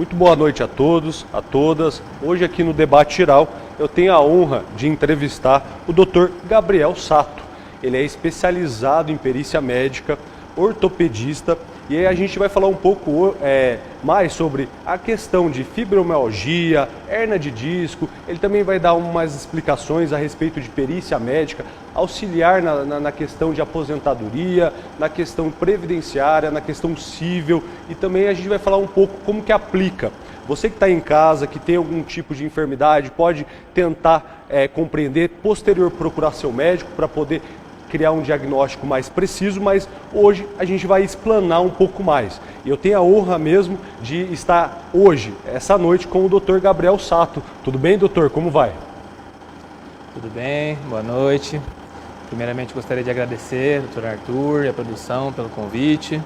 Muito boa noite a todos, a todas. Hoje aqui no Debate Geral eu tenho a honra de entrevistar o Dr. Gabriel Sato. Ele é especializado em perícia médica, ortopedista, e aí a gente vai falar um pouco mais sobre a questão de fibromialgia, hérnia de disco. Ele também vai dar umas explicações a respeito de perícia médica, auxiliar na questão de aposentadoria, na questão previdenciária, na questão civil, e também a gente vai falar um pouco como que aplica. Você que está em casa, que tem algum tipo de enfermidade, pode tentar compreender, posterior procurar seu médico para poder criar um diagnóstico mais preciso, mas hoje a gente vai explanar um pouco mais. E eu tenho a honra mesmo de estar hoje, essa noite, com o Dr. Gabriel Sato. Tudo bem, doutor? Como vai? Tudo bem, boa noite. Primeiramente gostaria de agradecer ao Dr. Arthur e a produção pelo convite.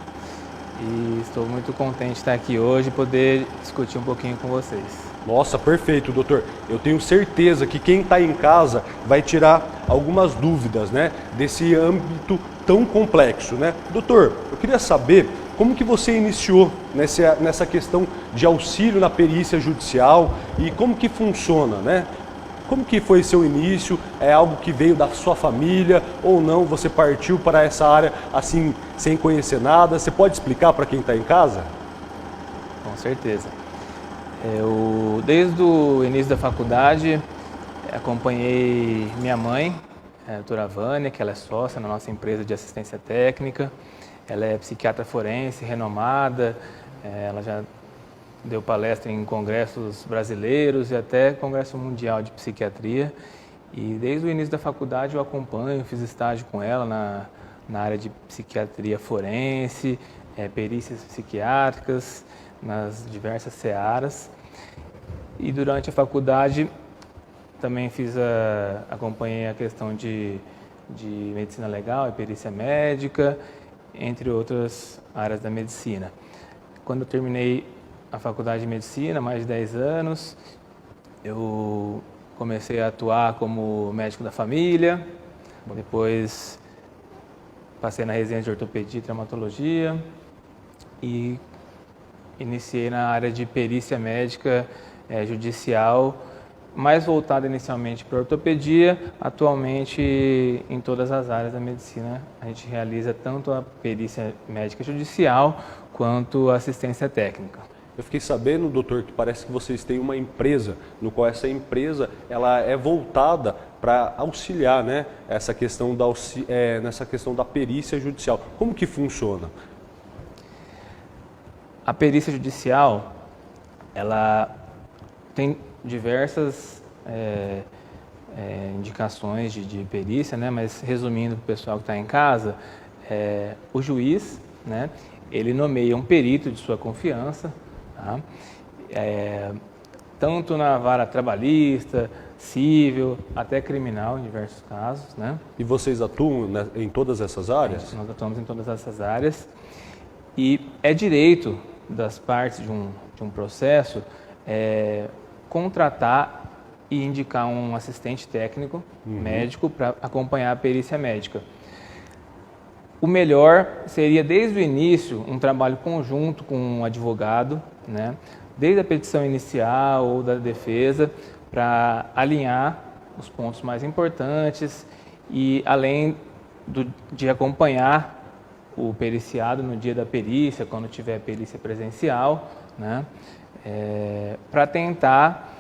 E estou muito contente de estar aqui hoje e poder discutir um pouquinho com vocês. Nossa, perfeito, doutor. Eu tenho certeza que quem está em casa vai tirar algumas dúvidas, né, desse âmbito tão complexo, né? Doutor, eu queria saber como que você iniciou nessa questão de auxílio na perícia judicial e como que funciona, né? Como que foi seu início? É algo que veio da sua família ou não? Você partiu para essa área assim, sem conhecer nada? Você pode explicar para quem está em casa? Com certeza. Desde o início da faculdade, acompanhei minha mãe, a doutora Vânia, que ela é sócia na nossa empresa de assistência técnica. Ela é psiquiatra forense, renomada, ela já deu palestra em congressos brasileiros e até congresso mundial de psiquiatria. E desde o início da faculdade eu acompanho, fiz estágio com ela na área de psiquiatria forense, perícias psiquiátricas, nas diversas searas. E durante a faculdade também acompanhei a questão de medicina legal e perícia médica, entre outras áreas da medicina. Quando eu terminei a faculdade de medicina, mais de 10 anos, eu comecei a atuar como médico da família, depois passei na residência de ortopedia e traumatologia e iniciei na área de perícia médica judicial, mais voltada inicialmente para ortopedia. Atualmente, em todas as áreas da medicina, a gente realiza tanto a perícia médica judicial quanto a assistência técnica. Eu fiquei sabendo, doutor, que parece que vocês têm uma empresa, no qual essa empresa ela é voltada para auxiliar, né, nessa questão da perícia judicial. Como que funciona? A perícia judicial, ela tem diversas indicações de perícia, né, mas resumindo para o pessoal que está em casa, o juiz, né, ele nomeia um perito de sua confiança, tá? Tanto na vara trabalhista, civil, até criminal em diversos casos, né? E vocês atuam em todas essas áreas? Nós atuamos em todas essas áreas e é direito das partes de um processo contratar e indicar um assistente técnico médico para acompanhar a perícia médica. O melhor seria, desde o início, um trabalho conjunto com um advogado, né? Desde a petição inicial ou da defesa, para alinhar os pontos mais importantes e, além de acompanhar o periciado no dia da perícia, quando tiver perícia presencial, né? Para tentar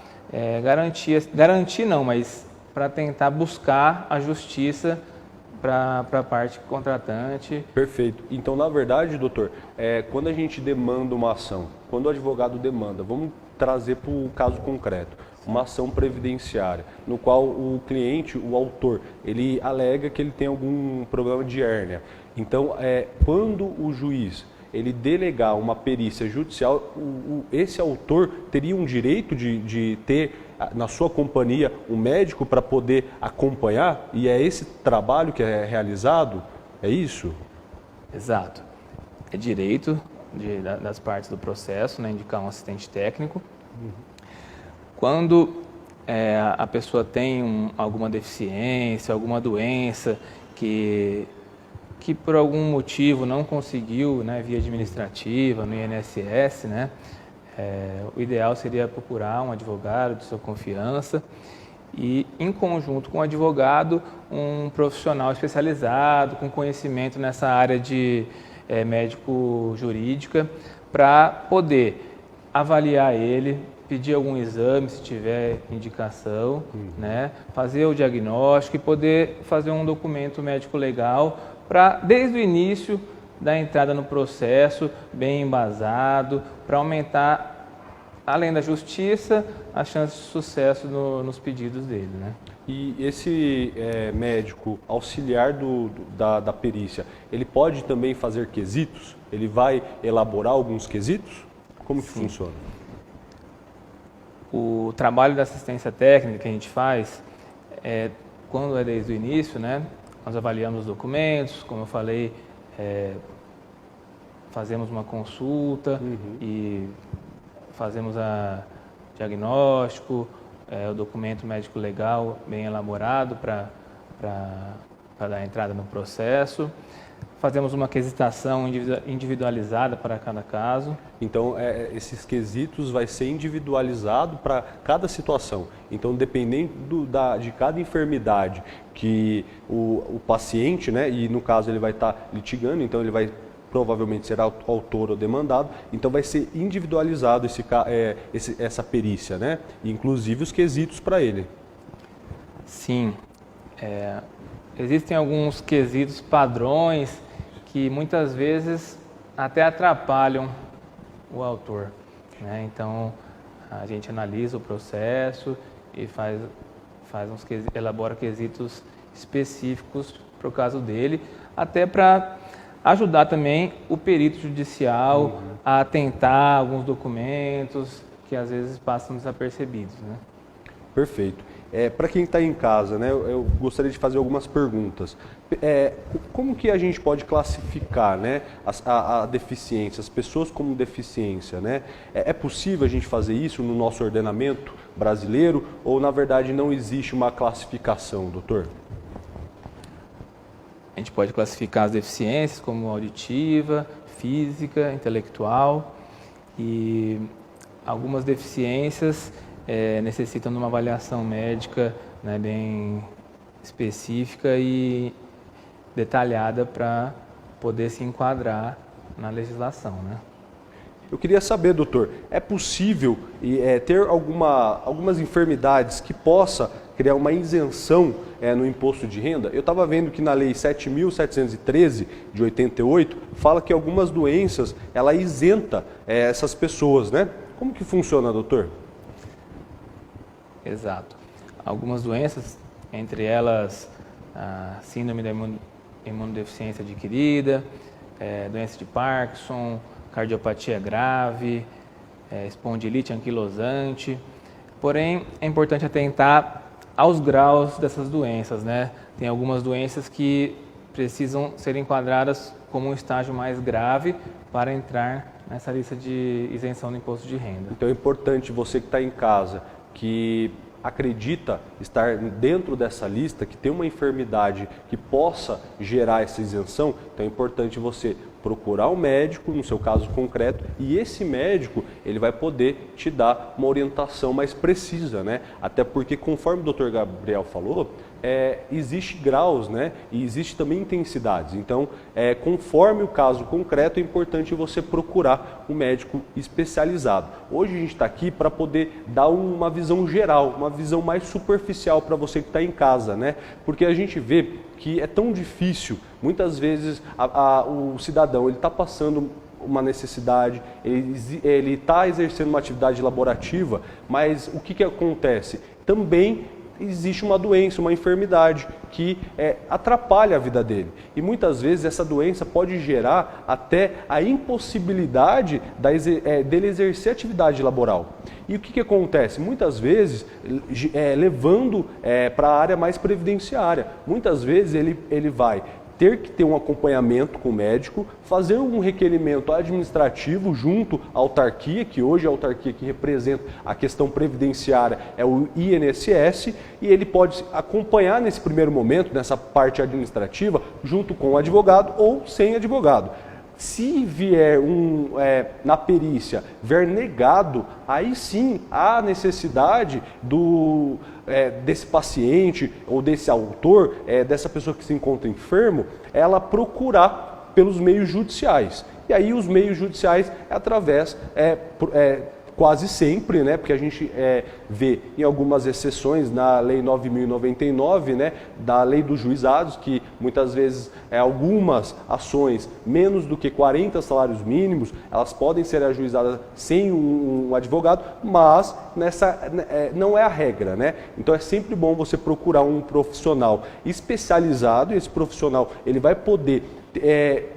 garantir não, mas para tentar buscar a justiça para a parte contratante. Perfeito. Então, na verdade, doutor, quando a gente demanda uma ação, quando o advogado demanda, vamos trazer para o caso concreto, uma ação previdenciária, no qual o cliente, o autor, ele alega que ele tem algum problema de hérnia. Então, quando o juiz ele delegar uma perícia judicial, esse autor teria um direito de ter na sua companhia um médico para poder acompanhar, e é esse trabalho que é realizado? É isso? Exato. É direito das partes do processo, né, indicar um assistente técnico. Quando a pessoa tem alguma deficiência, alguma doença que por algum motivo não conseguiu, né, via administrativa, no INSS, né, O ideal seria procurar um advogado de sua confiança e, em conjunto com o advogado, um profissional especializado, com conhecimento nessa área de médico-jurídica, para poder avaliar ele, pedir algum exame se tiver indicação, né? Fazer o diagnóstico e poder fazer um documento médico legal para, desde o início da entrada no processo, bem embasado, para aumentar, além da justiça, a chance de sucesso nos pedidos dele, né? E esse médico auxiliar da perícia, ele pode também fazer quesitos? Ele vai elaborar alguns quesitos? Como que funciona? O trabalho da assistência técnica que a gente faz, quando é desde o início, né? Nós avaliamos os documentos, como eu falei, fazemos uma consulta e fazemos o diagnóstico, o documento médico legal bem elaborado para dar entrada no processo. Fazemos uma quesitação individualizada para cada caso. Então, esses quesitos vai ser individualizado para cada situação. Então, dependendo de cada enfermidade que o paciente, né, e no caso ele vai estar litigando, então ele vai provavelmente ser autor ou demandado, então vai ser individualizado essa perícia, né? Inclusive os quesitos para ele. Sim. Existem alguns quesitos padrões que muitas vezes até atrapalham o autor, né? Então, a gente analisa o processo e elabora quesitos específicos para o caso dele, até para ajudar também o perito judicial a atentar alguns documentos que às vezes passam desapercebidos, né? Perfeito. Para quem está em casa, né, eu gostaria de fazer algumas perguntas. Como que a gente pode classificar, né, a deficiência, as pessoas como deficiência, né? É possível a gente fazer isso no nosso ordenamento brasileiro ou, na verdade, não existe uma classificação, doutor? A gente pode classificar as deficiências como auditiva, física, intelectual, e algumas deficiências necessitam de uma avaliação médica, né, bem específica e detalhada para poder se enquadrar na legislação, né? Eu queria saber, doutor, é possível ter algumas enfermidades que possa criar uma isenção no imposto de renda? Eu estava vendo que na Lei 7.713, de 88, fala que algumas doenças, ela isenta essas pessoas, né? Como que funciona, doutor? Exato. Algumas doenças, entre elas a síndrome da imunodeficiência adquirida, doença de Parkinson, cardiopatia grave, espondilite anquilosante. Porém, é importante atentar aos graus dessas doenças, né? Tem algumas doenças que precisam ser enquadradas como um estágio mais grave para entrar nessa lista de isenção do imposto de renda. Então é importante você que está em casa, que acredita estar dentro dessa lista, que tem uma enfermidade que possa gerar essa isenção, então é importante você procurar um médico, no seu caso concreto, e esse médico ele vai poder te dar uma orientação mais precisa, né? Até porque, conforme o Dr. Gabriel falou, existe graus, né? E existe também intensidades. Então, conforme o caso concreto, é importante você procurar um médico especializado. Hoje a gente está aqui para poder dar uma visão geral, uma visão mais superficial para você que está em casa, né? Porque a gente vê que é tão difícil, muitas vezes o cidadão ele está passando uma necessidade, ele está exercendo uma atividade laborativa, mas o que acontece? Também existe uma doença, uma enfermidade que atrapalha a vida dele. E muitas vezes essa doença pode gerar até a impossibilidade dele exercer atividade laboral. E o que acontece? Muitas vezes, levando para a área mais previdenciária, muitas vezes ele vai ter que ter um acompanhamento com o médico, fazer um requerimento administrativo junto à autarquia, que hoje é a autarquia que representa a questão previdenciária é o INSS, e ele pode acompanhar nesse primeiro momento, nessa parte administrativa, junto com o advogado ou sem advogado. Se vier na perícia, vier negado, aí sim há necessidade desse paciente ou desse autor, dessa pessoa que se encontra enfermo, ela procurar pelos meios judiciais. E aí os meios judiciais é através, quase sempre, né, porque a gente vê em algumas exceções na Lei 9.099, né, da Lei dos Juizados, que muitas vezes algumas ações menos do que 40 salários mínimos, elas podem ser ajuizadas sem um advogado, mas não é a regra, né? Então é sempre bom você procurar um profissional especializado, e esse profissional ele vai poder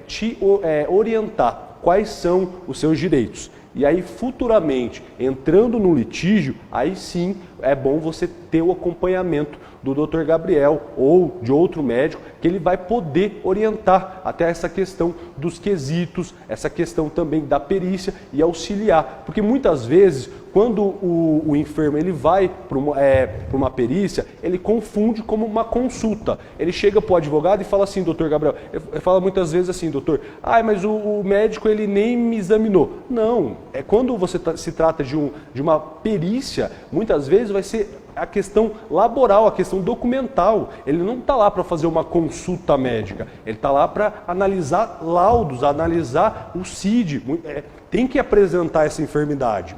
te orientar quais são os seus direitos. E aí, futuramente, entrando no litígio, aí sim é bom você ter o acompanhamento do Dr. Gabriel ou de outro médico, que ele vai poder orientar até essa questão dos quesitos, essa questão também da perícia e auxiliar. Porque muitas vezes, quando o enfermo ele vai para uma perícia, ele confunde como uma consulta. Ele chega para o advogado e fala assim, doutor Gabriel, ele fala muitas vezes assim, doutor, mas o médico ele nem me examinou. Não, quando você se trata de uma perícia, muitas vezes vai ser a questão laboral, a questão documental. Ele não está lá para fazer uma consulta médica, ele está lá para analisar laudos, analisar o CID, tem que apresentar essa enfermidade.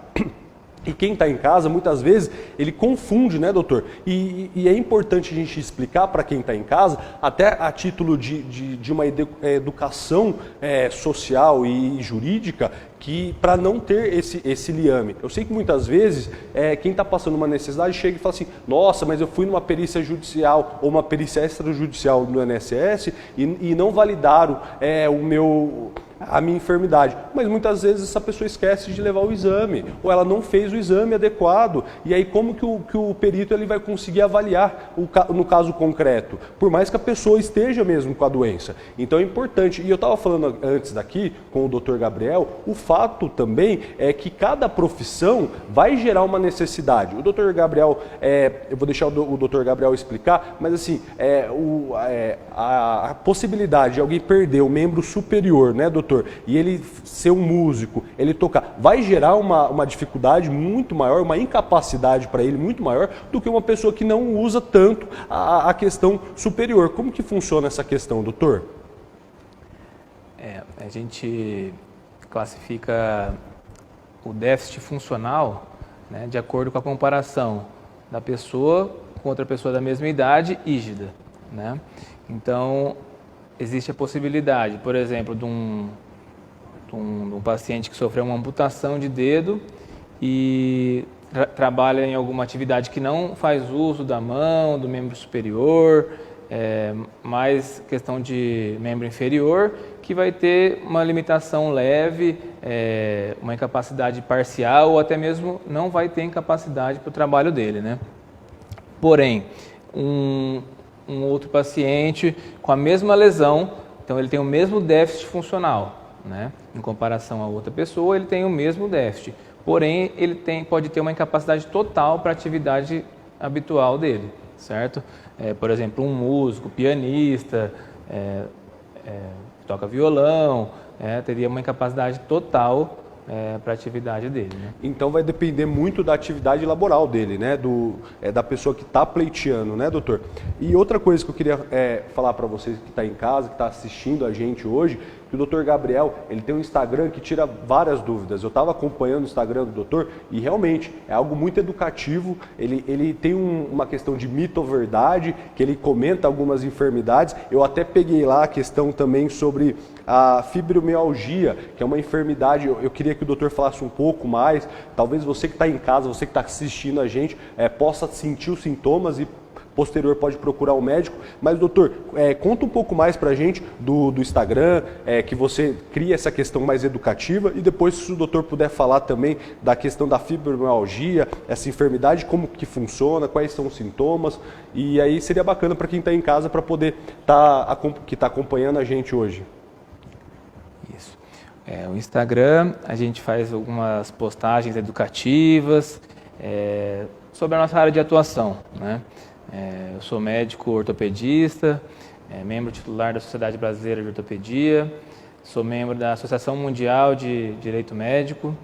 E quem está em casa, muitas vezes, ele confunde, né, doutor? E é importante a gente explicar para quem está em casa, até a título de uma educação social e jurídica, que para não ter esse liame. Eu sei que muitas vezes quem está passando uma necessidade chega e fala assim, nossa, mas eu fui numa perícia judicial ou uma perícia extrajudicial no INSS e não validaram a minha enfermidade. Mas muitas vezes essa pessoa esquece de levar o exame, ou ela não fez o exame adequado, e aí como que o perito ele vai conseguir avaliar no caso concreto, por mais que a pessoa esteja mesmo com a doença. Então é importante, e eu estava falando antes daqui com o Dr. Gabriel, o fato também é que cada profissão vai gerar uma necessidade. O Dr. Gabriel, eu vou deixar o Dr. Gabriel explicar, mas assim, a possibilidade de alguém perder o membro superior, né, doutor? E ele ser um músico, ele tocar, vai gerar uma dificuldade muito maior, uma incapacidade para ele muito maior do que uma pessoa que não usa tanto a questão superior. Como que funciona essa questão, doutor? A gente classifica o déficit funcional, né, de acordo com a comparação da pessoa com outra pessoa da mesma idade rígida, né? Então, existe a possibilidade, por exemplo, de um paciente que sofreu uma amputação de dedo e trabalha em alguma atividade que não faz uso da mão, do membro superior, mais questão de membro inferior, que vai ter uma limitação leve, uma incapacidade parcial ou até mesmo não vai ter incapacidade para o trabalho dele, né? Porém, um outro paciente com a mesma lesão, então ele tem o mesmo déficit funcional, né? Em comparação a outra pessoa, ele tem o mesmo déficit, porém ele pode ter uma incapacidade total para a atividade habitual dele, certo? Por exemplo, um músico, pianista, toca violão, teria uma incapacidade total para a atividade dele, né? Então vai depender muito da atividade laboral dele, né? Da pessoa que está pleiteando, né, doutor? E outra coisa que eu queria falar para vocês que está em casa, que está assistindo a gente hoje, que o doutor Gabriel, ele tem um Instagram que tira várias dúvidas. Eu estava acompanhando o Instagram do doutor e realmente é algo muito educativo. Ele tem uma questão de mito ou verdade, que ele comenta algumas enfermidades. Eu até peguei lá a questão também sobre a fibromialgia, que é uma enfermidade. Eu queria que o doutor falasse um pouco mais. Talvez você que está em casa, você que está assistindo a gente, possa sentir os sintomas e posterior pode procurar um médico. Mas, doutor, conta um pouco mais para a gente do Instagram, que você cria essa questão mais educativa, e depois, se o doutor puder falar também da questão da fibromialgia, essa enfermidade, como que funciona, quais são os sintomas, e aí seria bacana para quem está em casa para poder que está acompanhando a gente hoje. Isso. O Instagram, a gente faz algumas postagens educativas sobre a nossa área de atuação, né? Eu sou médico ortopedista, membro titular da Sociedade Brasileira de Ortopedia, sou membro da Associação Mundial de Direito Médico,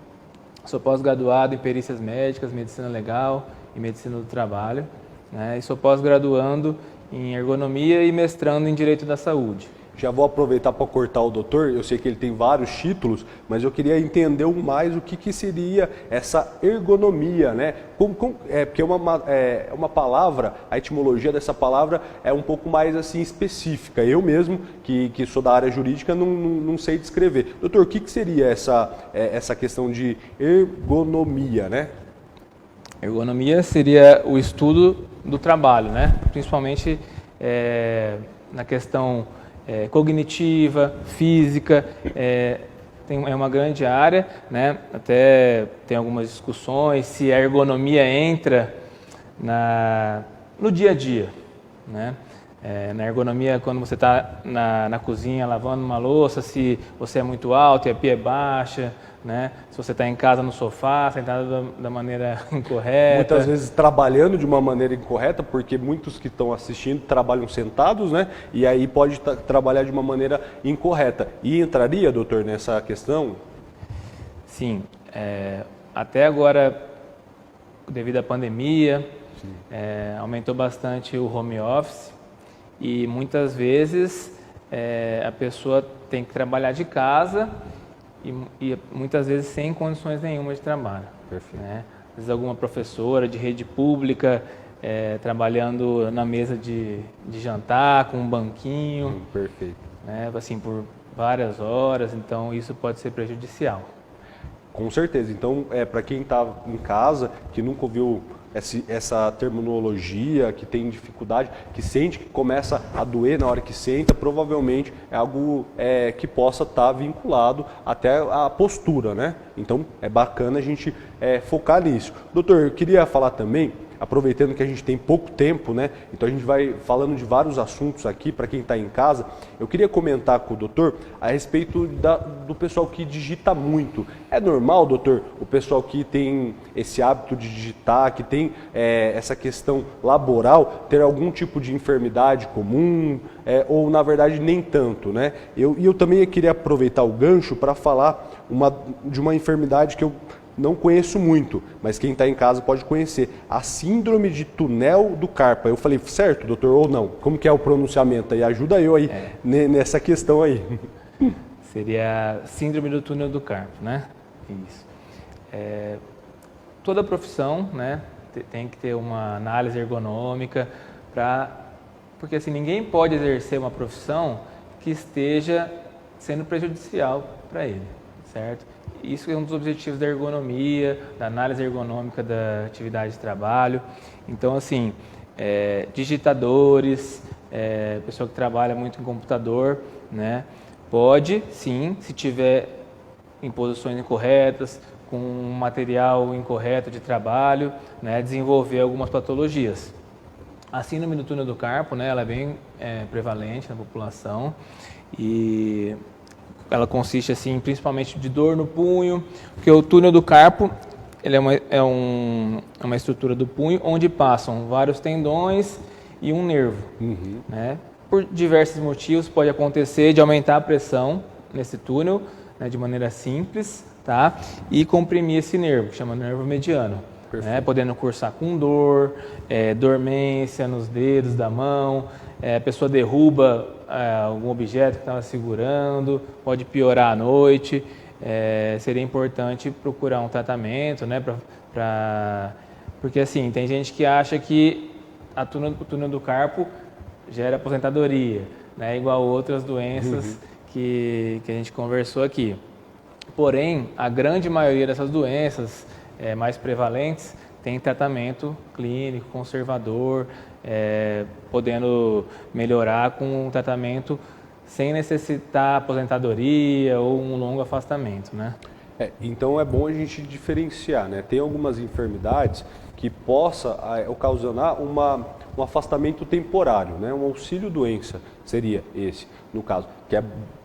sou pós-graduado em Perícias Médicas, Medicina Legal e Medicina do Trabalho, né? E sou pós-graduando em Ergonomia e mestrando em Direito da Saúde. Já vou aproveitar para cortar o doutor, eu sei que ele tem vários títulos, mas eu queria entender mais o que seria essa ergonomia, né? Porque é uma palavra, a etimologia dessa palavra é um pouco mais assim específica. Eu mesmo, que sou da área jurídica, não sei descrever. Doutor, o que seria essa questão de ergonomia, né? Ergonomia seria o estudo do trabalho, né? Principalmente na questão cognitiva, física, é uma grande área, né? Até tem algumas discussões se a ergonomia entra no dia a dia, né? Na ergonomia, quando você está na cozinha lavando uma louça, se você é muito alto e a pia é baixa, né? Se você está em casa no sofá, sentado da maneira incorreta. Muitas vezes trabalhando de uma maneira incorreta, porque muitos que estão assistindo trabalham sentados, né? E aí pode trabalhar de uma maneira incorreta. E entraria, doutor, nessa questão? Sim. Até agora, devido à pandemia, aumentou bastante o home office e muitas vezes a pessoa tem que trabalhar de casa e muitas vezes sem condições nenhuma de trabalho. Perfeito. Né? Às vezes alguma professora de rede pública trabalhando na mesa de jantar com um banquinho, Perfeito. né? Assim, por várias horas, então isso pode ser prejudicial. Com certeza. Então, para quem está em casa, que nunca ouviu essa terminologia, que tem dificuldade, que sente que começa a doer na hora que senta, provavelmente é algo que possa estar vinculado até a postura, né? Então, é bacana a gente focar nisso. Doutor, eu queria falar também, aproveitando que a gente tem pouco tempo, né? Então a gente vai falando de vários assuntos aqui para quem está em casa. Eu queria comentar com o doutor a respeito do pessoal que digita muito. É normal, doutor, o pessoal que tem esse hábito de digitar, que tem essa questão laboral, ter algum tipo de enfermidade comum, ou na verdade nem tanto, né? Eu também queria aproveitar o gancho para falar de uma enfermidade que eu não conheço muito, mas quem está em casa pode conhecer. A síndrome de túnel do carpo. Eu falei, certo, doutor, ou não? Como que é o pronunciamento aí? Ajuda eu aí nessa questão aí. Seria a síndrome do túnel do carpo, né? Isso. Toda profissão, né, tem que ter uma análise ergonômica porque assim, ninguém pode exercer uma profissão que esteja sendo prejudicial para ele, certo? Isso é um dos objetivos da ergonomia, da análise ergonômica da atividade de trabalho. Então, assim, digitadores, pessoa que trabalha muito em computador, né, pode, sim, se tiver em posições incorretas, com um material incorreto de trabalho, né, desenvolver algumas patologias. A síndrome do túnel do carpo, né, ela é bem prevalente na população e ela consiste assim, principalmente de dor no punho, porque o túnel do carpo ele é uma estrutura do punho onde passam vários tendões e um nervo. Uhum. Né? Por diversos motivos pode acontecer de aumentar a pressão nesse túnel, né, de maneira simples, tá? E comprimir esse nervo, que chama nervo mediano. Né? Podendo cursar com dor, dormência nos dedos da mão, a pessoa derruba algum objeto que estava segurando, pode piorar à noite. Seria importante procurar um tratamento, né? Porque assim, tem gente que acha que o túnel do carpo gera aposentadoria, né? Igual outras doenças que a gente conversou aqui. Porém, a grande maioria dessas doenças mais prevalentes tem tratamento clínico, conservador, podendo melhorar com um tratamento sem necessitar aposentadoria ou um longo afastamento, né? Então é bom a gente diferenciar, né? Tem algumas enfermidades que possa ocasionar um afastamento temporário, né? Um auxílio-doença seria esse, no caso, que é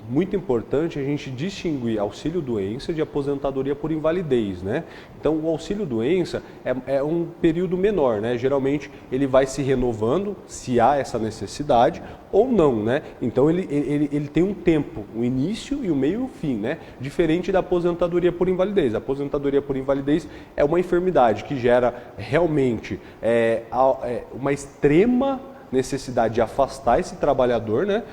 muito importante a gente distinguir auxílio-doença de aposentadoria por invalidez, né? Então, o auxílio-doença é um período menor, né? Geralmente, ele vai se renovando, se há essa necessidade, ou não, né? Então, ele tem um tempo, um início e um meio e um fim, né? Diferente da aposentadoria por invalidez. A aposentadoria por invalidez é uma enfermidade que gera realmente uma extrema necessidade de afastar esse trabalhador, né,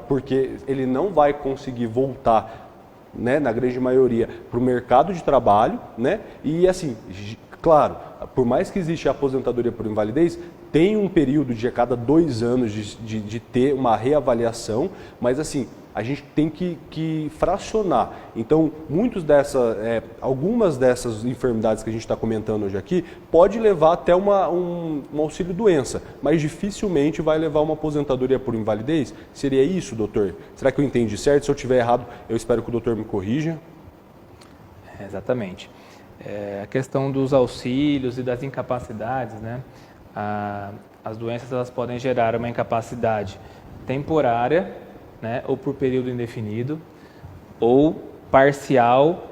porque ele não vai conseguir voltar, né, na grande maioria, para o mercado de trabalho, né, e assim, claro, por mais que exista a aposentadoria por invalidez, tem um período de a cada 2 anos de ter uma reavaliação, mas assim, a gente tem que fracionar. Então, algumas dessas enfermidades que a gente está comentando hoje aqui, pode levar até um auxílio-doença, mas dificilmente vai levar uma aposentadoria por invalidez. Seria isso, doutor? Será que eu entendi certo? Se eu estiver errado, eu espero que o doutor me corrija. Exatamente. A questão dos auxílios e das incapacidades, né? As doenças elas podem gerar uma incapacidade temporária, né, ou por período indefinido, ou parcial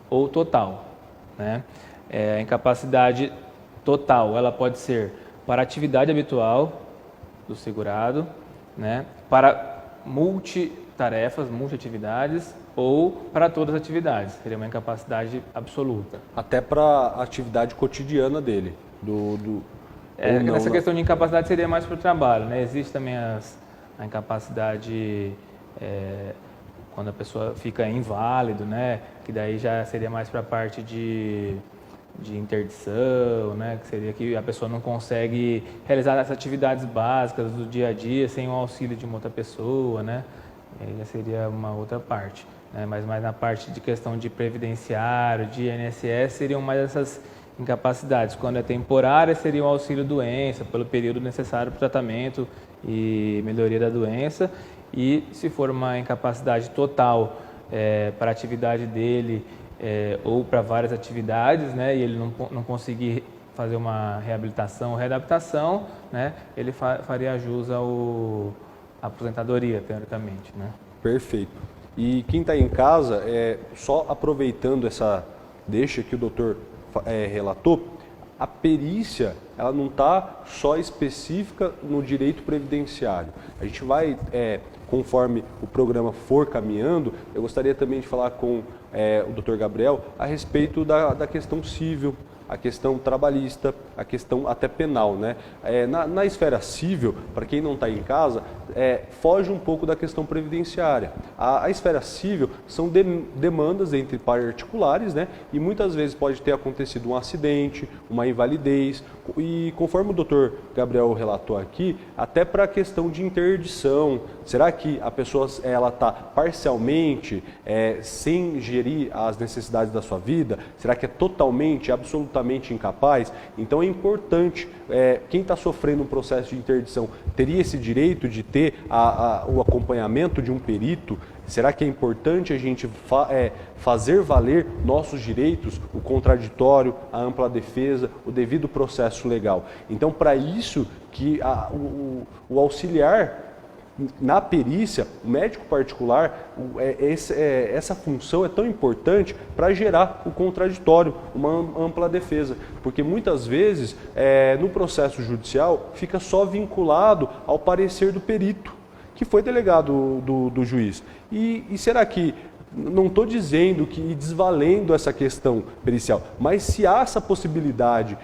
ou total, né? A incapacidade total ela pode ser para atividade habitual do segurado, né, para multitarefas, multiatividades, ou para todas as atividades, seria uma incapacidade absoluta. Até para a atividade cotidiana dele. Nessa questão de incapacidade seria mais para o trabalho, né? Existe também a incapacidade quando a pessoa fica inválido, né? Que daí já seria mais para a parte de interdição, né? Que seria que a pessoa não consegue realizar as atividades básicas do dia a dia sem o auxílio de uma outra pessoa, né? Aí já seria uma outra parte, né? Mas mais na parte de questão de previdenciário, de INSS, seriam mais essas incapacidades. Quando é temporária, seria o auxílio-doença, pelo período necessário para o tratamento e melhoria da doença. E se for uma incapacidade total para a atividade dele ou para várias atividades, né, e ele não conseguir fazer uma reabilitação ou readaptação, né, ele faria jus à aposentadoria, teoricamente, né? Perfeito. E quem está em casa, só aproveitando essa deixa que o doutor relatou, a perícia ela não está só específica no direito previdenciário. A gente vai, conforme o programa for caminhando, eu gostaria também de falar com o Dr. Gabriel a respeito da questão civil, a questão trabalhista, a questão até penal, né? Na esfera civil, para quem não está em casa, foge um pouco da questão previdenciária. A esfera civil são demandas entre particulares, né? E muitas vezes pode ter acontecido um acidente, uma invalidez, e conforme o doutor Gabriel relatou aqui, até para a questão de interdição. Será que a pessoa está parcialmente sem gerir as necessidades da sua vida? Será que é totalmente, absolutamente incapaz? Então é importante, quem está sofrendo um processo de interdição teria esse direito de ter o acompanhamento de um perito? Será que é importante a gente fazer valer nossos direitos, o contraditório, a ampla defesa, o devido processo legal? Então, para isso que o auxiliar na perícia, o médico particular, essa função é tão importante para gerar o contraditório, uma ampla defesa, porque muitas vezes no processo judicial fica só vinculado ao parecer do perito, que foi delegado do juiz. E será que, não estou dizendo que desvalendo essa questão pericial, mas se há essa possibilidade,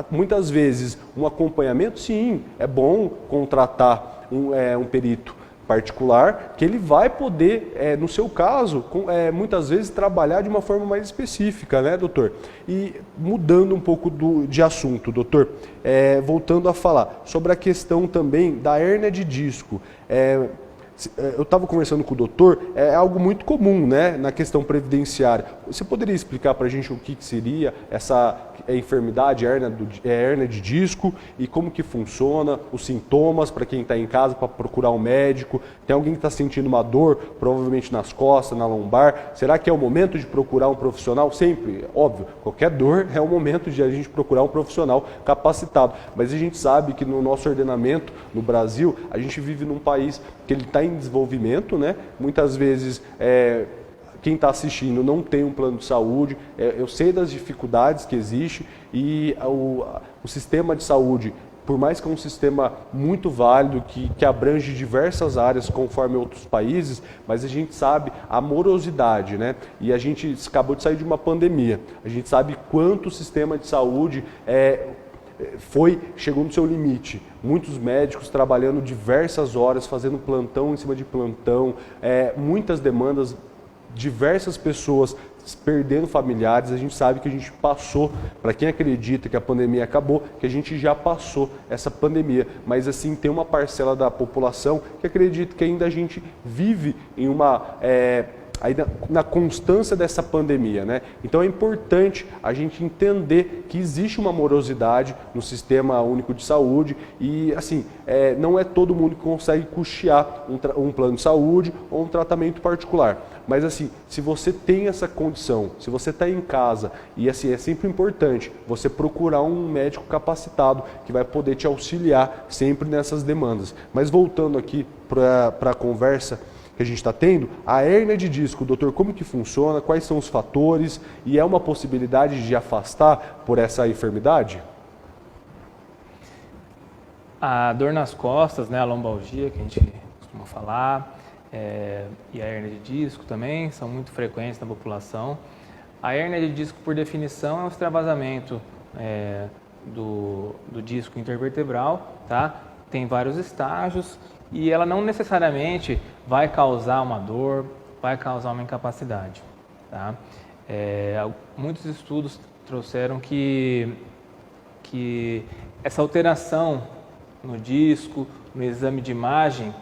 muitas vezes um acompanhamento, sim, é bom contratar um perito particular, que ele vai poder, no seu caso, muitas vezes trabalhar de uma forma mais específica, né, doutor? E mudando um pouco de assunto, doutor, voltando a falar sobre a questão também da hérnia de disco. Eu estava conversando com o doutor, é algo muito comum, né, na questão previdenciária. Você poderia explicar para a gente o que seria essa a enfermidade, a hérnia de disco, e como que funciona, os sintomas para quem está em casa para procurar um médico. Tem alguém que está sentindo uma dor, provavelmente nas costas, na lombar. Será que é o momento de procurar um profissional? Sempre, óbvio, qualquer dor é o momento de a gente procurar um profissional capacitado. Mas a gente sabe que no nosso ordenamento, no Brasil, a gente vive num país que ele está em desenvolvimento, né? Muitas vezes quem está assistindo não tem um plano de saúde. Eu sei das dificuldades que existe, e o sistema de saúde, por mais que é um sistema muito válido, que abrange diversas áreas conforme outros países, mas a gente sabe a morosidade, né? E a gente acabou de sair de uma pandemia. A gente sabe quanto o sistema de saúde chegou no seu limite. Muitos médicos trabalhando diversas horas, fazendo plantão em cima de plantão, muitas demandas, diversas pessoas perdendo familiares. A gente sabe que a gente passou, para quem acredita que a pandemia acabou, que a gente já passou essa pandemia, mas assim, tem uma parcela da população que acredita que ainda a gente vive em na constância dessa pandemia, né? Então é importante a gente entender que existe uma morosidade no Sistema Único de Saúde, e assim, não é todo mundo que consegue custear um plano de saúde ou um tratamento particular. Mas assim, se você tem essa condição, se você está em casa, e assim, é sempre importante você procurar um médico capacitado que vai poder te auxiliar sempre nessas demandas. Mas voltando aqui para a conversa que a gente está tendo, a hérnia de disco, doutor, como que funciona, quais são os fatores, e é uma possibilidade de afastar por essa enfermidade? A dor nas costas, né, a lombalgia, que a gente costuma falar, e a hérnia de disco também são muito frequentes na população. A hérnia de disco, por definição, é um extravasamento do disco intervertebral, tá? Tem vários estágios, e ela não necessariamente vai causar uma dor, vai causar uma incapacidade, tá? Muitos estudos trouxeram que essa alteração no disco, no exame de imagem,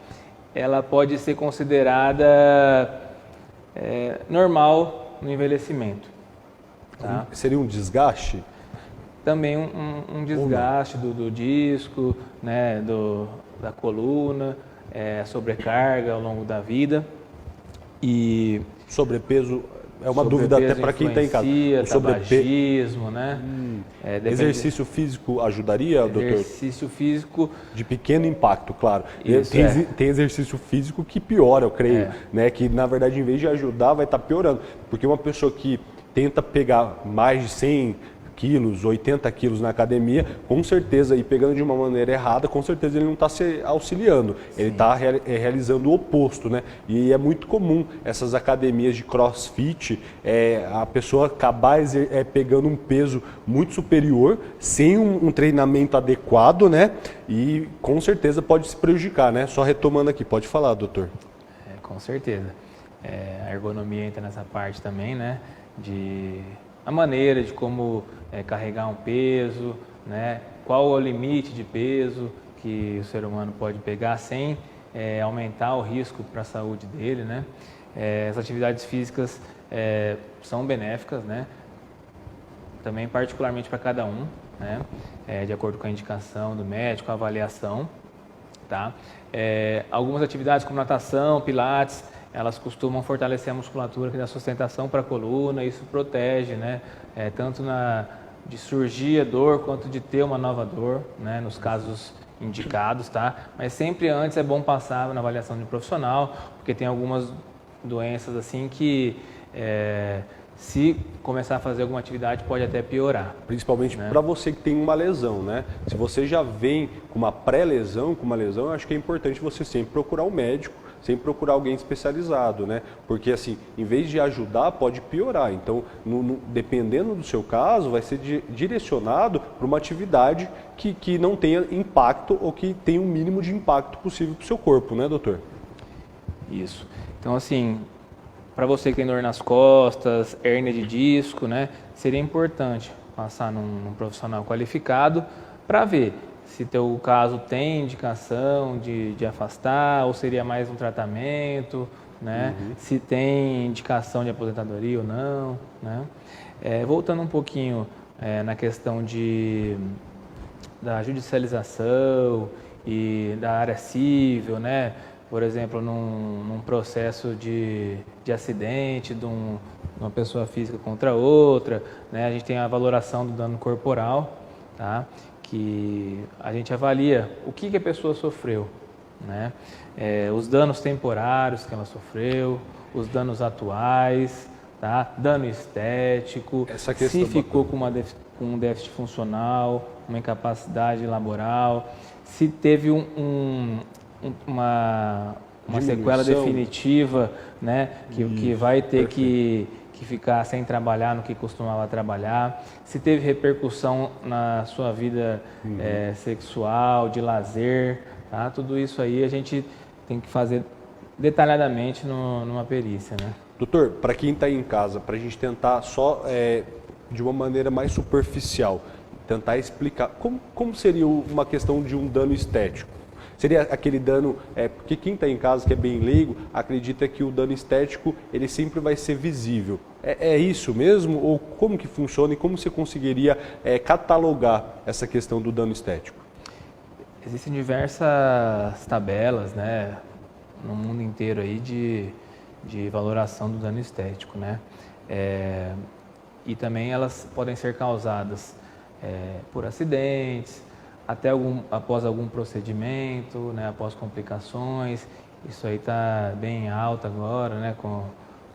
ela pode ser considerada normal no envelhecimento, tá? Seria um desgaste? Também um desgaste do disco, né, da coluna, sobrecarga ao longo da vida. E sobrepeso é uma dúvida até para quem está em casa. O tabagismo, né? Exercício físico ajudaria, doutor? Exercício físico de pequeno impacto, claro. Isso, tem exercício físico que piora, eu creio, né? Que na verdade, em vez de ajudar, vai estar piorando. Porque uma pessoa que tenta pegar mais de 100 quilos, 80 quilos na academia, com certeza, e pegando de uma maneira errada, com certeza ele não está se auxiliando, ele está realizando o oposto, né? E é muito comum essas academias de crossfit, a pessoa acabar pegando um peso muito superior, sem um treinamento adequado, né? E com certeza pode se prejudicar, né? Só retomando aqui, pode falar, doutor. Com certeza. A ergonomia entra nessa parte também, né? A maneira de como carregar um peso, né? Qual é o limite de peso que o ser humano pode pegar sem aumentar o risco para a saúde dele, né? As atividades físicas são benéficas, né? Também particularmente para cada um, né? De acordo com a indicação do médico, a avaliação, tá? Algumas atividades como natação, pilates, elas costumam fortalecer a musculatura que dá sustentação para a coluna, isso protege, né? Tanto de surgir a dor quanto de ter uma nova dor, né? Nos casos indicados, tá? Mas sempre antes é bom passar na avaliação de um profissional, porque tem algumas doenças assim que se começar a fazer alguma atividade pode até piorar. Principalmente, né? Para você que tem uma lesão, né? Se você já vem com uma pré-lesão, com uma lesão, eu acho que é importante você sempre procurar um médico, sem procurar alguém especializado, né? Porque assim, em vez de ajudar, pode piorar. Então, dependendo do seu caso, vai ser direcionado para uma atividade que não tenha impacto ou que tenha o mínimo de impacto possível para o seu corpo, né, doutor? Isso. Então, assim, para você que tem dor nas costas, hérnia de disco, né? Seria importante passar num profissional qualificado para ver se teu caso tem indicação de afastar ou seria mais um tratamento, né? Se tem indicação de aposentadoria ou não, né? Voltando um pouquinho na questão da judicialização e da área civil, né? Por exemplo, num processo de acidente de uma pessoa física contra outra, né? A gente tem a valoração do dano corporal, tá? Que a gente avalia o que a pessoa sofreu, né? Os danos temporários que ela sofreu, os danos atuais, tá? Dano estético, se ficou com um déficit funcional, uma incapacidade laboral, se teve uma sequela definitiva, né? Que vai ter que ficar sem trabalhar no que costumava trabalhar, se teve repercussão na sua vida sexual, de lazer, tá? Tudo isso aí a gente tem que fazer detalhadamente numa perícia, né? Doutor, para quem está aí em casa, para a gente tentar só de uma maneira mais superficial, tentar explicar como seria uma questão de um dano estético. Seria aquele dano, porque quem está em casa, que é bem leigo, acredita que o dano estético ele sempre vai ser visível. É isso mesmo? Ou como que funciona e como você conseguiria catalogar essa questão do dano estético? Existem diversas tabelas, né, no mundo inteiro aí de valoração do dano estético, né? E também elas podem ser causadas por acidentes, até após algum procedimento, né, após complicações. Isso aí está bem alto agora, né, com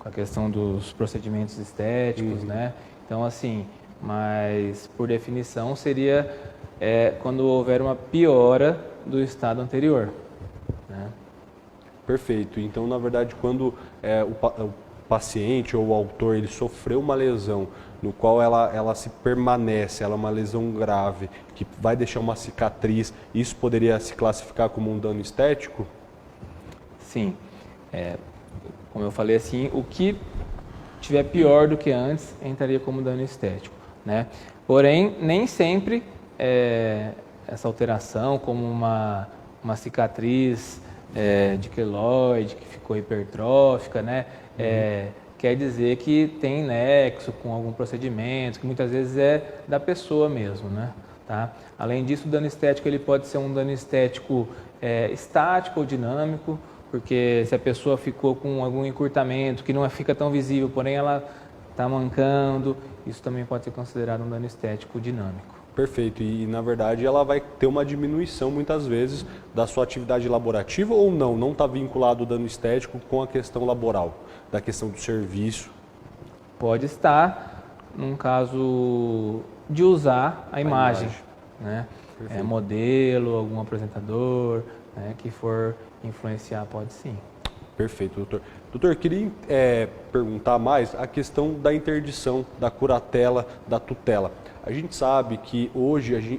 a questão dos procedimentos estéticos, né? Então, assim, mas por definição seria quando houver uma piora do estado anterior, né? Perfeito. Então, na verdade, quando o paciente ou o autor ele sofreu uma lesão no qual ela se permanece, ela é uma lesão grave, que vai deixar uma cicatriz, isso poderia se classificar como um dano estético? Sim. Como eu falei assim, o que tiver pior do que antes entraria como dano estético, né? Porém, nem sempre essa alteração, como uma cicatriz de queloide que ficou hipertrófica, né? Quer dizer que tem nexo com algum procedimento, que muitas vezes é da pessoa mesmo, né? Tá? Além disso, o dano estético ele pode ser um dano estético estático ou dinâmico, porque se a pessoa ficou com algum encurtamento que não fica tão visível, porém ela está mancando, isso também pode ser considerado um dano estético dinâmico. Perfeito. E, na verdade, ela vai ter uma diminuição, muitas vezes, da sua atividade laborativa ou não? Não está vinculado o dano estético com a questão laboral, da questão do serviço? Pode estar, num caso de usar a imagem. Né? Modelo, algum apresentador, né, que for influenciar, pode sim. Perfeito, doutor. Doutor, queria perguntar mais a questão da interdição, da curatela, da tutela. A gente sabe que hoje,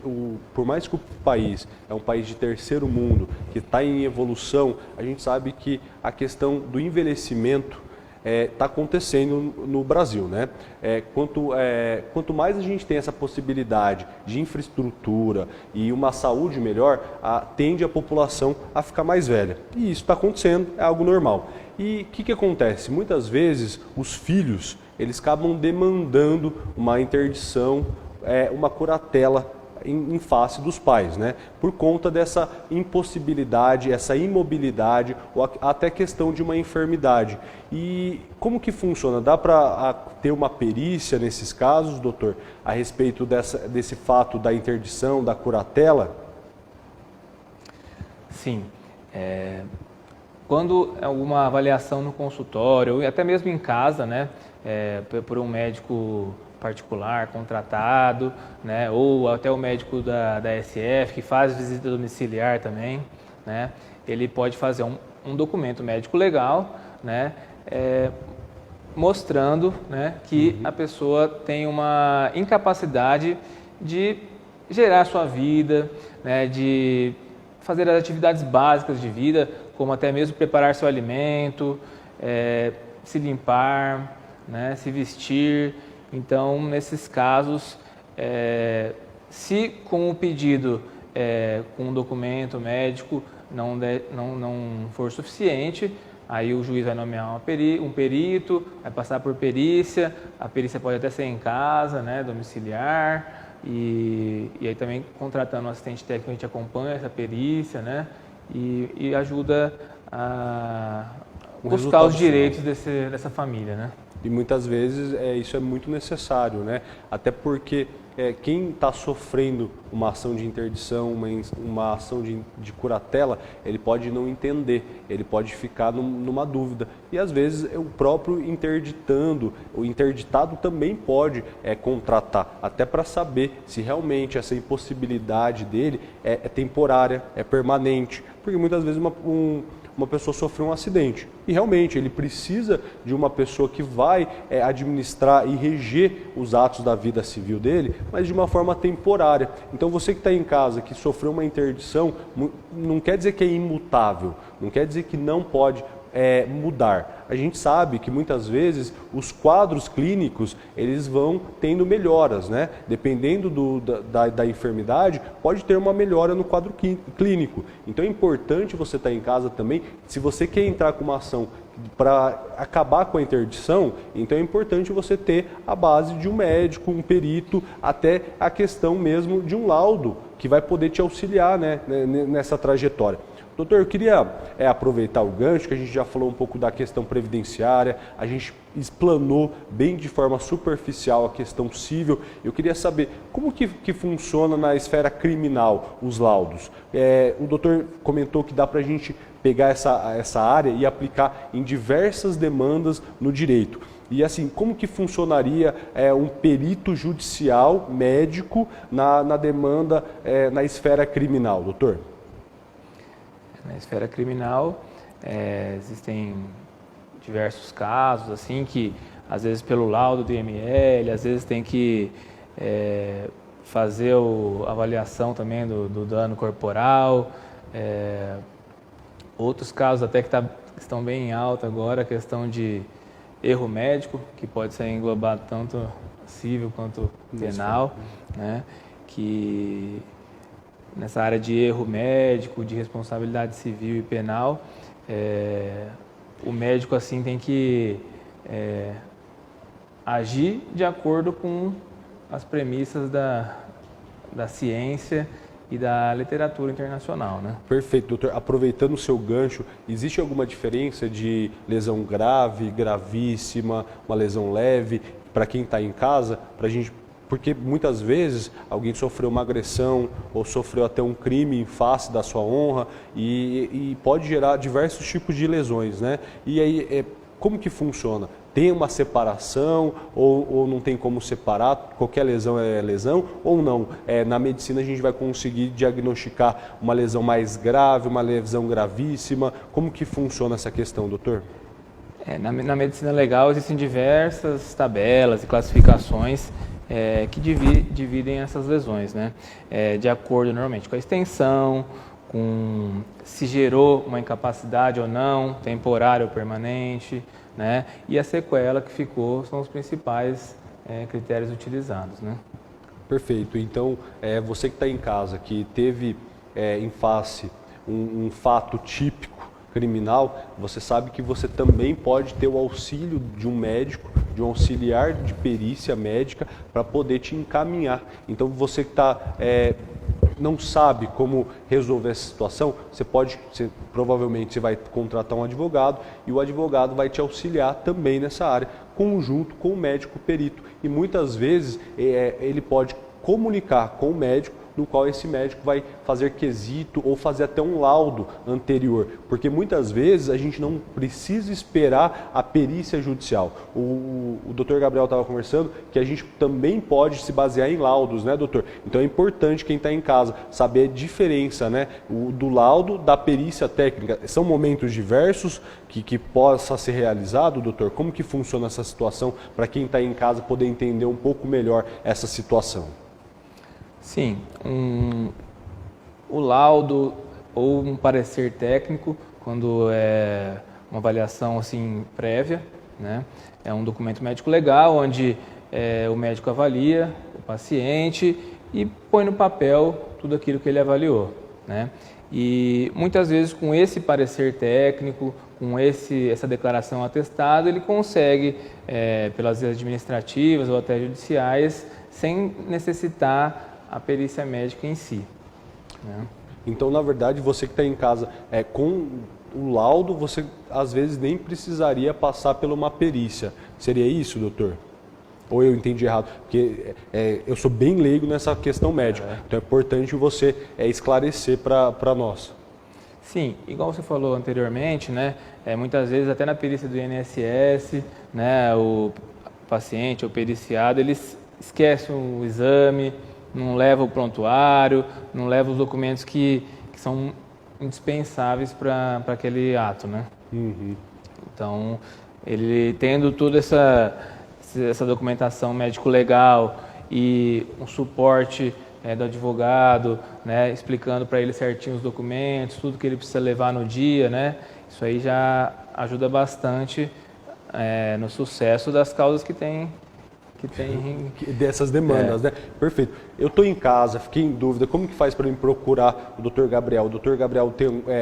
por mais que o país é um país de terceiro mundo, que está em evolução, a gente sabe que a questão do envelhecimento está acontecendo no Brasil, né? Quanto mais a gente tem essa possibilidade de infraestrutura e uma saúde melhor, tende a população a ficar mais velha. E isso está acontecendo, é algo normal. E o que acontece? Muitas vezes os filhos eles acabam demandando uma interdição, uma curatela em face dos pais, né? Por conta dessa impossibilidade, essa imobilidade ou até questão de uma enfermidade. E como que funciona? Dá para ter uma perícia nesses casos, doutor, a respeito desse fato da interdição, da curatela? Sim. Quando alguma avaliação no consultório, ou até mesmo em casa, né, por um médico particular, contratado, né, ou até o médico da SF, que faz visita domiciliar também, né, ele pode fazer um documento médico legal, né, mostrando, né, que a pessoa tem uma incapacidade de gerar sua vida, né, de fazer as atividades básicas de vida, como até mesmo preparar seu alimento, se limpar, né, se vestir. Então, nesses casos, se com o pedido, com um documento médico não for suficiente, aí o juiz vai nomear um perito, vai passar por perícia, a perícia pode até ser em casa, né, domiciliar, e aí também contratando um assistente técnico a gente acompanha essa perícia, né, e ajuda a buscar os direitos dessa família, né. E muitas vezes isso é muito necessário, né? Até porque quem está sofrendo uma ação de interdição, uma ação de curatela, ele pode não entender, ele pode ficar numa dúvida. E às vezes o próprio interditando, o interditado também pode contratar, até para saber se realmente essa impossibilidade dele é temporária, é permanente. Porque muitas vezes uma pessoa sofreu um acidente e realmente ele precisa de uma pessoa que vai administrar e reger os atos da vida civil dele, mas de uma forma temporária. Então você que está em casa, que sofreu uma interdição, não quer dizer que é imutável, não quer dizer que não pode mudar. A gente sabe que muitas vezes os quadros clínicos eles vão tendo melhoras, né? Dependendo da enfermidade, pode ter uma melhora no quadro clínico. Então é importante você estar em casa também. Se você quer entrar com uma ação para acabar com a interdição, então é importante você ter a base de um médico, um perito, até a questão mesmo de um laudo que vai poder te auxiliar, né, nessa trajetória. Doutor, eu queria aproveitar o gancho, que a gente já falou um pouco da questão previdenciária, a gente explanou bem de forma superficial a questão civil. Eu queria saber como que funciona na esfera criminal os laudos. O doutor comentou que dá para a gente pegar essa área e aplicar em diversas demandas no direito. E assim, como que funcionaria um perito judicial médico na demanda na esfera criminal, doutor? Na esfera criminal, existem diversos casos, assim, que às vezes pelo laudo do IML, às vezes tem que fazer a avaliação também do dano corporal. Outros casos até que estão bem em alta agora, a questão de erro médico, que pode ser englobado tanto civil quanto penal, né? Que nessa área de erro médico, de responsabilidade civil e penal, o médico assim tem que agir de acordo com as premissas da ciência e da literatura internacional, né? Perfeito, doutor. Aproveitando o seu gancho, existe alguma diferença de lesão grave, gravíssima, uma lesão leve, para quem está em casa, para a gente... Porque muitas vezes alguém sofreu uma agressão ou sofreu até um crime em face da sua honra e pode gerar diversos tipos de lesões, né? E aí, como que funciona? Tem uma separação ou não tem como separar? Qualquer lesão é lesão ou não? Na medicina a gente vai conseguir diagnosticar uma lesão mais grave, uma lesão gravíssima. Como que funciona essa questão, doutor? Na medicina legal existem diversas tabelas e classificações que dividem essas lesões, né? De acordo normalmente com a extensão, com se gerou uma incapacidade ou não, temporária ou permanente, né? E a sequela que ficou são os principais critérios utilizados, né? Perfeito. Então, você que está em casa, que teve em face um fato típico criminal, você sabe que você também pode ter o auxílio de um médico, de um auxiliar de perícia médica para poder te encaminhar. Então você que não sabe como resolver essa situação, provavelmente você vai contratar um advogado e o advogado vai te auxiliar também nessa área, conjunto com o médico perito. E muitas vezes ele pode comunicar com o médico, no qual esse médico vai fazer quesito ou fazer até um laudo anterior, porque muitas vezes a gente não precisa esperar a perícia judicial. O doutor Gabriel estava conversando que a gente também pode se basear em laudos, né, doutor? Então é importante quem está em casa saber a diferença, né, do laudo da perícia técnica. São momentos diversos que possa ser realizado, doutor? Como que funciona essa situação para quem está em casa poder entender um pouco melhor essa situação? Sim, o laudo ou um parecer técnico, quando é uma avaliação assim prévia, né? É um documento médico legal, onde o médico avalia o paciente e põe no papel tudo aquilo que ele avaliou, né? E muitas vezes com esse parecer técnico, com essa declaração atestada, ele consegue, pelas vias administrativas ou até judiciais, sem necessitar a perícia médica em si, né? Então, na verdade, você que está em casa, com o laudo, você às vezes nem precisaria passar por uma perícia. Seria isso, doutor? Ou eu entendi errado? Porque eu sou bem leigo nessa questão médica, então é importante você esclarecer para nós. Sim, igual você falou anteriormente, né? Muitas vezes até na perícia do INSS, né, o paciente, o periciado, eles esquecem o exame, não leva o prontuário, não leva os documentos que são indispensáveis para aquele ato, né? Uhum. Então, ele tendo toda essa documentação médico-legal e um suporte do advogado, né, explicando para ele certinho os documentos, tudo que ele precisa levar no dia, né? Isso aí já ajuda bastante no sucesso das causas que tem dessas demandas, né? Perfeito. Eu estou em casa, fiquei em dúvida, como que faz para eu procurar o Dr. Gabriel? O Dr. Gabriel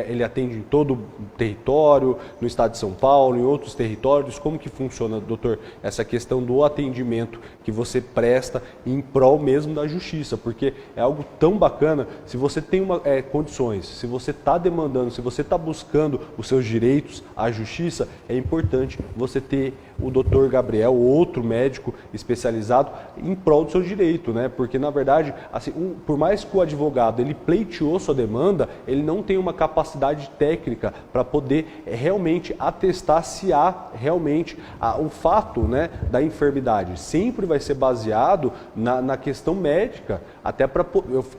ele atende em todo o território, no estado de São Paulo, em outros territórios. Como que funciona, doutor, essa questão do atendimento que você presta em prol mesmo da justiça? Porque é algo tão bacana, se você tem condições, se você está demandando, se você está buscando os seus direitos à justiça, é importante você ter o Dr. Gabriel, outro médico especializado, em prol do seu direito, né? Porque, na verdade, assim, por mais que o advogado ele pleiteou sua demanda, ele não tem uma capacidade técnica para poder realmente atestar se há realmente o fato, né, da enfermidade. Sempre vai ser baseado na questão médica, até para...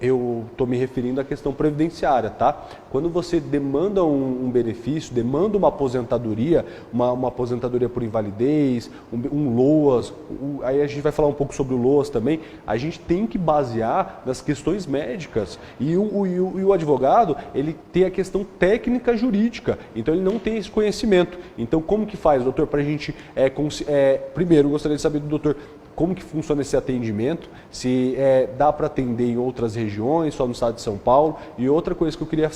Eu estou me referindo à questão previdenciária, tá? Quando você demanda um benefício, demanda uma aposentadoria, uma aposentadoria por invalidez, um LOAS, aí a gente vai falar um pouco sobre o LOAS também, a gente tem que basear nas questões médicas e o advogado, ele tem a questão técnica jurídica, então ele não tem esse conhecimento. Então como que faz, doutor, para a gente, primeiro eu gostaria de saber do doutor, como que funciona esse atendimento, se dá para atender em outras regiões, só no estado de São Paulo. E outra coisa que eu queria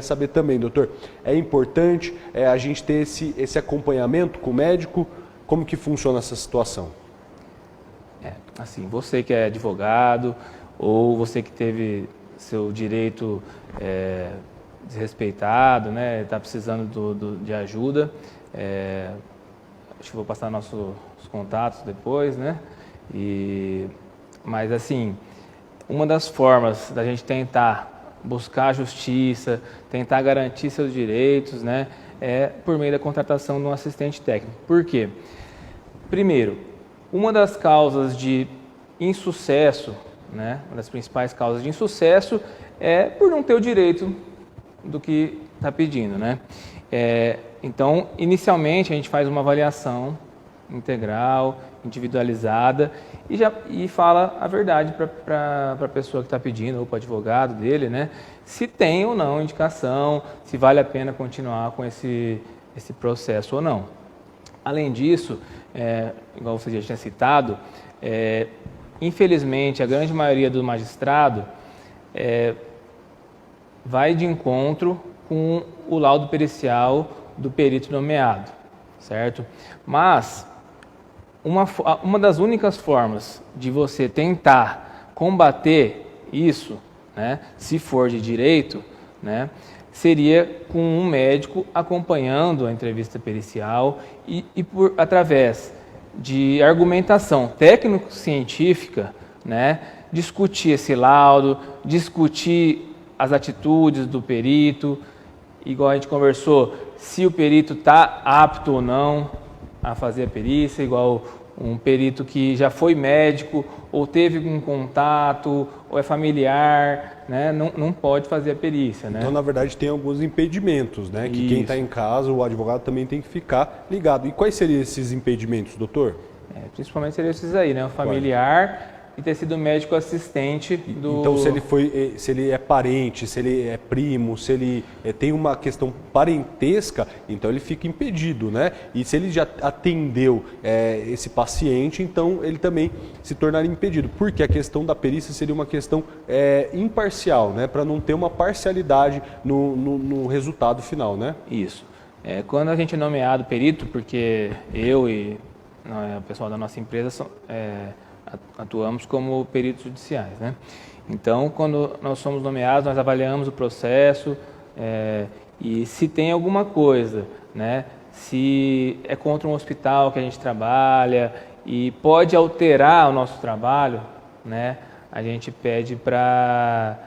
saber também, doutor, é importante a gente ter esse acompanhamento com o médico, como que funciona essa situação? Assim, você que é advogado ou você que teve seu direito desrespeitado, né, está precisando de ajuda, acho que vou passar nossos contatos depois, né? Mas assim, uma das formas da gente tentar buscar a justiça, tentar garantir seus direitos, né, é por meio da contratação de um assistente técnico. Por quê? Primeiro, uma das causas de insucesso, né, uma das principais causas de insucesso é por não ter o direito do que está pedindo, né? Então, inicialmente a gente faz uma avaliação integral, individualizada e fala a verdade para a pessoa que está pedindo ou para o advogado dele, né? Se tem ou não indicação, se vale a pena continuar com esse processo ou não. Além disso, igual você já tinha citado, infelizmente a grande maioria do magistrado vai de encontro com o laudo pericial do perito nomeado, certo? Mas uma das únicas formas de você tentar combater isso, né, se for de direito, né, seria com um médico acompanhando a entrevista pericial e através de argumentação técnico-científica, né, discutir esse laudo, discutir as atitudes do perito, igual a gente conversou, se o perito está apto ou não a fazer a perícia, igual um perito que já foi médico ou teve um contato ou é familiar, né, não pode fazer a perícia, né? Então, na verdade, tem alguns impedimentos, né? Que quem está em casa, o advogado também tem que ficar ligado. E quais seriam esses impedimentos, doutor? Principalmente seriam esses aí, né? O familiar e ter sido médico assistente do... Então, se ele é parente, se ele é primo, se ele tem uma questão parentesca, então ele fica impedido, né? E se ele já atendeu esse paciente, então ele também se tornaria impedido. Porque a questão da perícia seria uma questão imparcial, né? Para não ter uma parcialidade no resultado final, né? Isso. Quando a gente é nomeado perito, porque eu e o pessoal da nossa empresa atuamos como peritos judiciais, né? Então, quando nós somos nomeados, nós avaliamos o processo e se tem alguma coisa, né? Se é contra um hospital que a gente trabalha e pode alterar o nosso trabalho, né? A gente pede para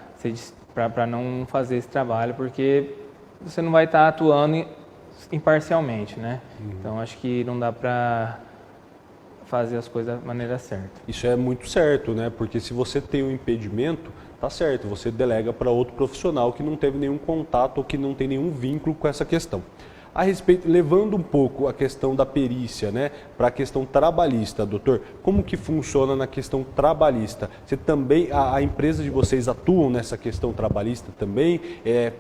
não fazer esse trabalho, porque você não vai estar atuando imparcialmente, né? Então, acho que não dá para fazer as coisas da maneira certa. Isso é muito certo, né? Porque se você tem um impedimento, tá certo, você delega para outro profissional que não teve nenhum contato ou que não tem nenhum vínculo com essa questão. A respeito, levando um pouco a questão da perícia, né, para a questão trabalhista, doutor, como que funciona na questão trabalhista? Você também, a empresa de vocês atuam nessa questão trabalhista também?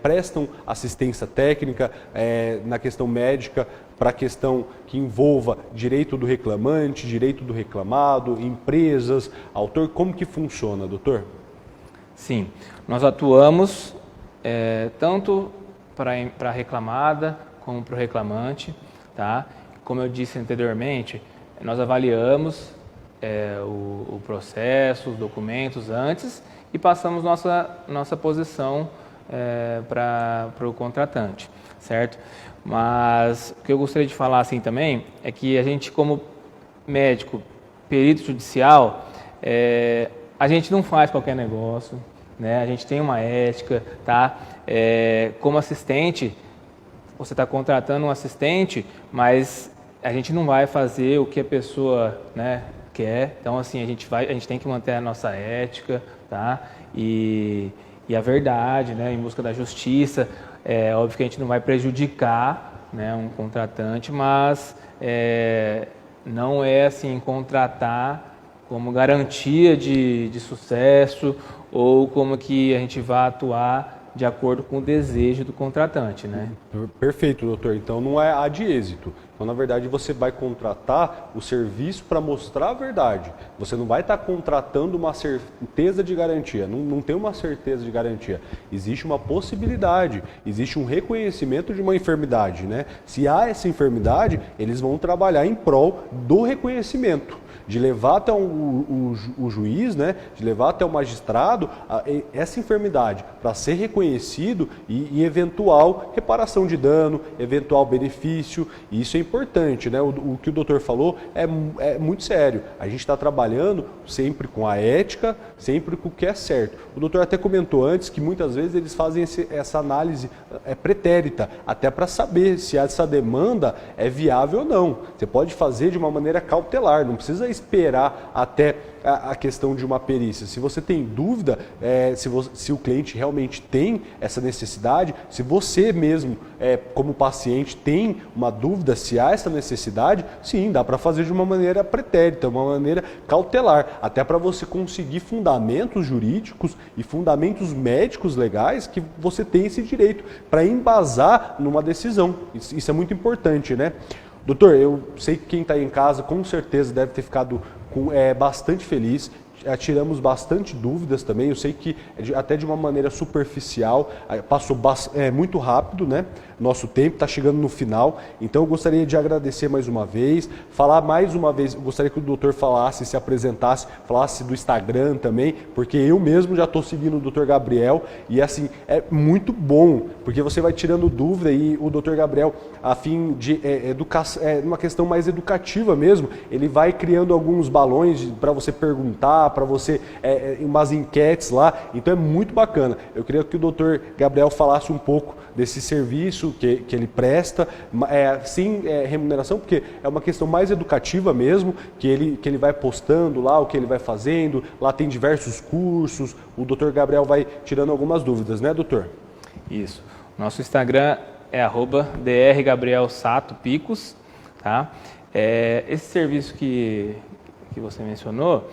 Prestam assistência técnica na questão médica para a questão que envolva direito do reclamante, direito do reclamado, empresas, autor? Como que funciona, doutor? Sim, nós atuamos tanto para a reclamada como para o reclamante, tá? Como eu disse anteriormente, nós avaliamos o processo, os documentos antes e passamos nossa posição para o contratante, certo? Mas o que eu gostaria de falar assim também é que a gente, como médico, perito judicial, a gente não faz qualquer negócio, né? A gente tem uma ética, tá? Como assistente, você está contratando um assistente, mas a gente não vai fazer o que a pessoa, né, quer. Então, assim, a gente tem que manter a nossa ética, tá? E a verdade, né, em busca da justiça. Óbvio que a gente não vai prejudicar, né, um contratante, mas não é assim contratar como garantia de sucesso ou como que a gente vai atuar de acordo com o desejo do contratante, né? Perfeito, doutor. Então não é a de êxito. Então, na verdade, você vai contratar o serviço para mostrar a verdade. Você não vai estar contratando uma certeza de garantia. Não tem uma certeza de garantia. Existe uma possibilidade, existe um reconhecimento de uma enfermidade, né? Se há essa enfermidade, eles vão trabalhar em prol do reconhecimento, de levar até o juiz, né, de levar até o magistrado essa enfermidade para ser reconhecido e eventual reparação de dano, eventual benefício. E isso é importante, né? O que o doutor falou é muito sério. A gente está trabalhando sempre com a ética, sempre com o que é certo. O doutor até comentou antes que muitas vezes eles fazem essa análise pretérita, até para saber se essa demanda é viável ou não. Você pode fazer de uma maneira cautelar, não precisa esperar até a questão de uma perícia. Se você tem dúvida, se o cliente realmente tem essa necessidade, se você mesmo, como paciente, tem uma dúvida se há essa necessidade, sim, dá para fazer de uma maneira pretérita, uma maneira cautelar, até para você conseguir fundamentos jurídicos e fundamentos médicos legais que você tem esse direito para embasar numa decisão. Isso é muito importante, né? Doutor, eu sei que quem está aí em casa com certeza deve ter ficado bastante feliz. Tiramos bastante dúvidas também. Eu sei que até de uma maneira superficial, passou muito rápido, né? Nosso tempo está chegando no final, então eu gostaria de agradecer mais uma vez, falar mais uma vez, eu gostaria que o doutor falasse, se apresentasse, falasse do Instagram também, porque eu mesmo já estou seguindo o Dr. Gabriel e assim, é muito bom, porque você vai tirando dúvida e o Dr. Gabriel, a fim de educação, uma questão mais educativa mesmo, ele vai criando alguns balões para você perguntar, para você, umas enquetes lá, então é muito bacana. Eu queria que o Dr. Gabriel falasse um pouco desse serviço que ele presta, sem remuneração, porque é uma questão mais educativa mesmo, que ele vai postando lá o que ele vai fazendo, lá tem diversos cursos, o Dr. Gabriel vai tirando algumas dúvidas, né, doutor? Isso. Nosso Instagram é @drgabrielsatopicos, tá? Esse serviço que você mencionou,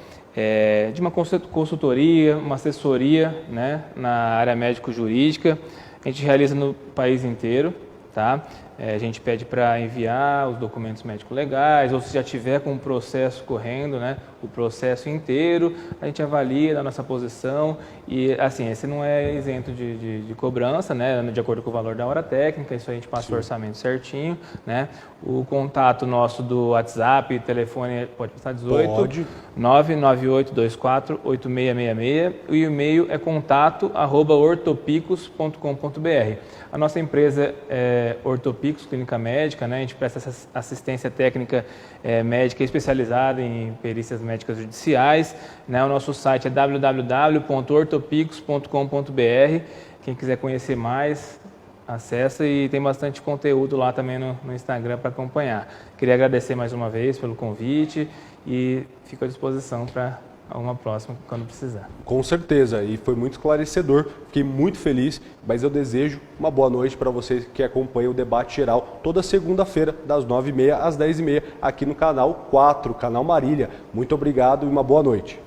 de uma consultoria, uma assessoria, né, na área médico-jurídica. A gente realiza no país inteiro, tá? A gente pede para enviar os documentos médico-legais, ou se já tiver com o processo correndo, né, o processo inteiro, a gente avalia a nossa posição e, assim, esse não é isento de cobrança, né, de acordo com o valor da hora técnica, isso a gente passa o orçamento certinho, né. O contato nosso do WhatsApp, telefone, pode passar 18? Pode. 998248666, e o e-mail é contato@ortopicos.com.br. A nossa empresa é Ortopicos Clínica Médica, né? A gente presta essa assistência técnica médica especializada em perícias médicas judiciais, né? O nosso site é www.ortopicos.com.br. Quem quiser conhecer mais, acessa, e tem bastante conteúdo lá também no Instagram para acompanhar. Queria agradecer mais uma vez pelo convite e fico à disposição para uma próxima quando precisar. Com certeza, e foi muito esclarecedor, fiquei muito feliz, mas eu desejo uma boa noite para vocês que acompanham o Debate Geral toda segunda-feira, das 9h30 às 10h30, aqui no canal 4, canal Marília. Muito obrigado e uma boa noite.